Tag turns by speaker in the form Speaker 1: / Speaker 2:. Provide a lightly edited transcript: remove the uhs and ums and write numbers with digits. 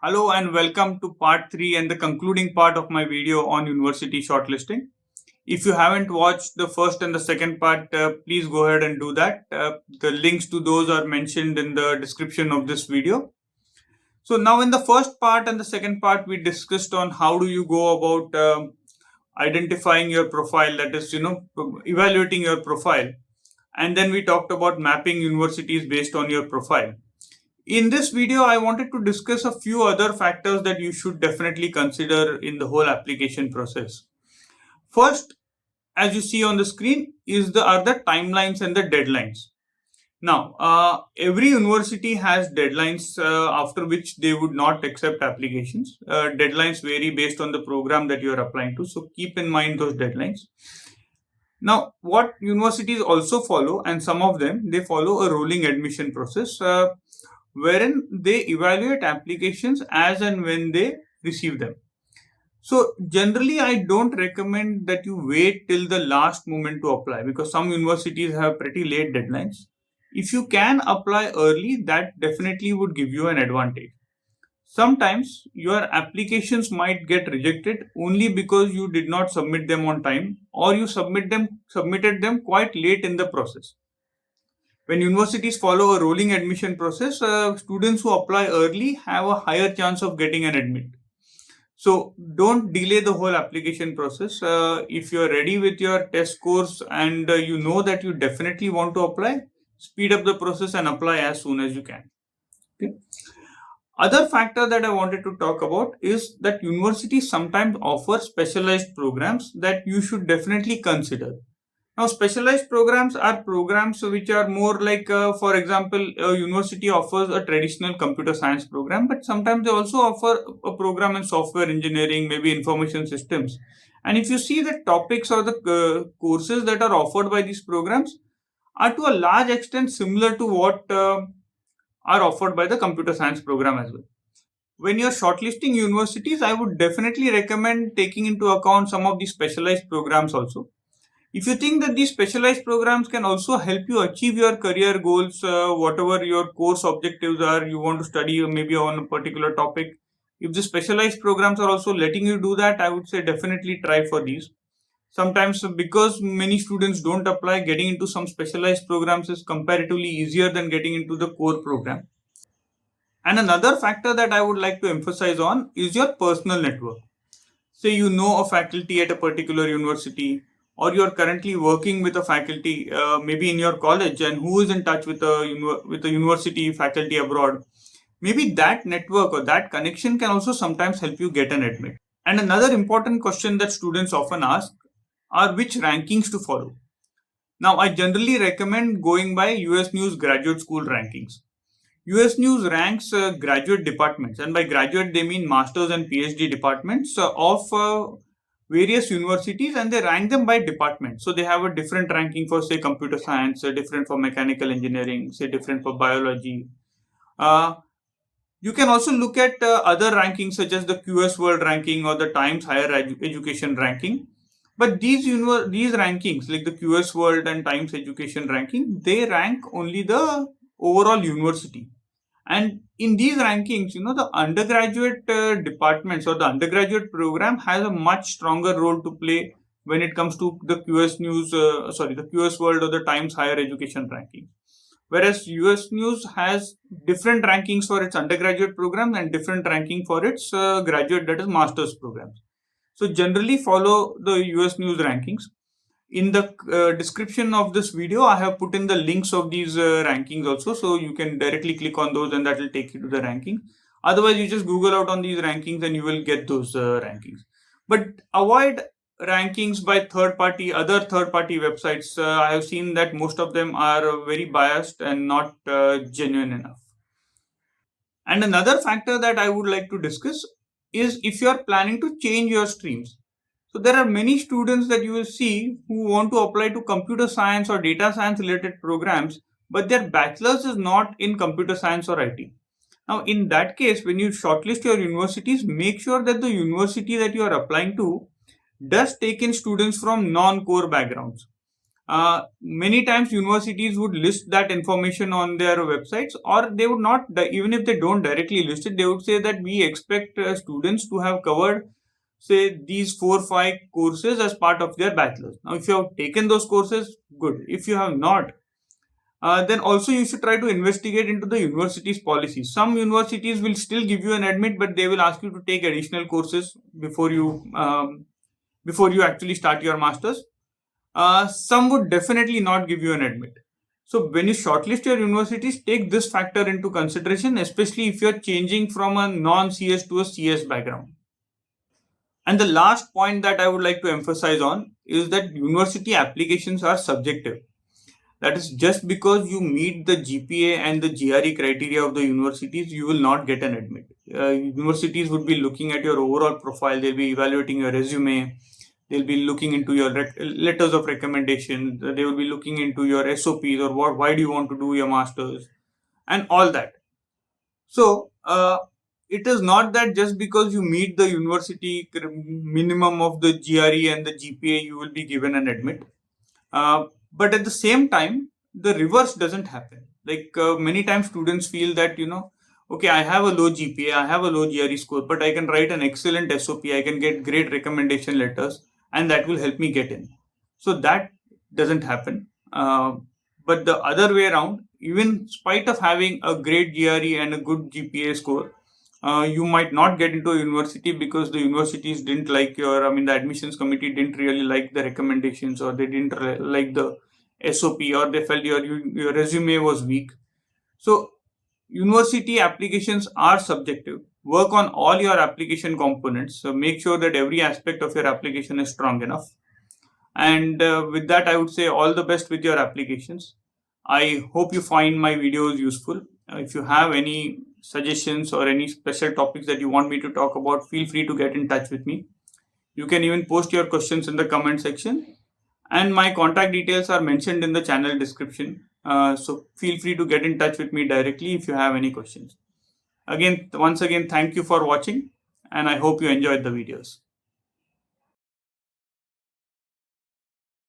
Speaker 1: Hello and welcome to part 3 and the concluding part of my video on university shortlisting. If you haven't watched the first and the second part, please go ahead and do that. The links to those are mentioned in the description of this video. So now in the first part and the second part, we discussed on how do you go about identifying your profile, that is, evaluating your profile. And then we talked about mapping universities based on your profile. In this video, I wanted to discuss a few other factors that you should definitely consider in the whole application process. First, as you see on the screen, are the timelines and the deadlines. Now, every university has deadlines after which they would not accept applications. Deadlines vary based on the program that you are applying to, so keep in mind those deadlines. Now, what universities also follow, and some of them, they follow a rolling admission process. Wherein they evaluate applications as and when they receive them. So generally, I don't recommend that you wait till the last moment to apply because some universities have pretty late deadlines. If you can apply early, that definitely would give you an advantage. Sometimes your applications might get rejected only because you did not submit them on time or you submitted them quite late in the process. When universities follow a rolling admission process, students who apply early have a higher chance of getting an admit. So don't delay the whole application process. If you're ready with your test scores and you know that you definitely want to apply, speed up the process and apply as soon as you can. Okay. Other factor that I wanted to talk about is that universities sometimes offer specialized programs that you should definitely consider. Now, specialized programs are programs which are more like, for example, a university offers a traditional computer science program, but sometimes they also offer a program in software engineering, maybe information systems. And if you see the topics or the courses that are offered by these programs are to a large extent similar to what are offered by the computer science program as well. When you're shortlisting universities, I would definitely recommend taking into account some of these specialized programs also. If you think that these specialized programs can also help you achieve your career goals, whatever your course objectives are, you want to study maybe on a particular topic, if the specialized programs are also letting you do that, I would say definitely try for these. Sometimes because many students don't apply, getting into some specialized programs is comparatively easier than getting into the core program. And another factor that I would like to emphasize on is your personal network. Say you know a faculty at a particular university, or you're currently working with a faculty, maybe in your college, and who is in touch with a university faculty abroad. Maybe that network or that connection can also sometimes help you get an admit. And another important question that students often ask are which rankings to follow. Now, I generally recommend going by US News graduate school rankings. US News ranks graduate departments, and by graduate they mean masters and PhD departments of various universities, and they rank them by department. So they have a different ranking for, say, computer science, different for mechanical engineering, say, different for biology. You can also look at other rankings such as the QS World ranking or the Times Higher Education ranking. But these rankings, like the QS World and Times Education ranking, they rank only the overall university. And in these rankings, the undergraduate departments or the undergraduate program has a much stronger role to play when it comes to the the QS World or the Times Higher Education ranking. Whereas US News has different rankings for its undergraduate program and different ranking for its graduate, that is master's programs. So generally follow the US News rankings. In the description of this video, I have put in the links of these rankings also, so you can directly click on those and that will take you to the ranking. Otherwise, you just Google out on these rankings and you will get those rankings. But avoid rankings by other third party websites. I have seen that most of them are very biased and not genuine enough. And another factor that I would like to discuss is if you are planning to change your streams. So there are many students that you will see who want to apply to computer science or data science related programs, but their bachelor's is not in computer science or IT. Now, in that case, when you shortlist your universities, make sure that the university that you are applying to does take in students from non-core backgrounds. Many times universities would list that information on their websites, or they would not, even if they don't directly list it, they would say that we expect students to have covered, say, these 4 or 5 courses as part of their bachelor's. Now, if you have taken those courses, good. If you have not, then also you should try to investigate into the university's policies. Some universities will still give you an admit, but they will ask you to take additional courses before you actually start your masters. Some would definitely not give you an admit. So when you shortlist your universities, take this factor into consideration, especially if you're changing from a non-CS to a CS background. And the last point that I would like to emphasize on is that university applications are subjective. That is, just because you meet the GPA and the GRE criteria of the universities, you will not get an admit. Universities would be looking at your overall profile, they'll be evaluating your resume, they'll be looking into your letters of recommendation, they will be looking into your SOPs, or why do you want to do your masters, and all that. So, it is not that just because you meet the university minimum of the GRE and the GPA, you will be given an admit. But at the same time, the reverse doesn't happen. Like many times, students feel that, okay, I have a low GPA, I have a low GRE score, but I can write an excellent SOP, I can get great recommendation letters, and that will help me get in. So that doesn't happen. But the other way around, even in spite of having a great GRE and a good GPA score, you might not get into a university because the universities didn't like the admissions committee didn't really like the recommendations, or they didn't like the SOP, or they felt your resume was weak. So university applications are subjective. Work on all your application components. So make sure that every aspect of your application is strong enough. And with that, I would say all the best with your applications. I hope you find my videos useful. If you have any suggestions or any special topics that you want me to talk about, feel free to get in touch with me. You can even post your questions in the comment section. And my contact details are mentioned in the channel description. So feel free to get in touch with me directly if you have any questions. Once again, thank you for watching, and I hope you enjoyed the videos.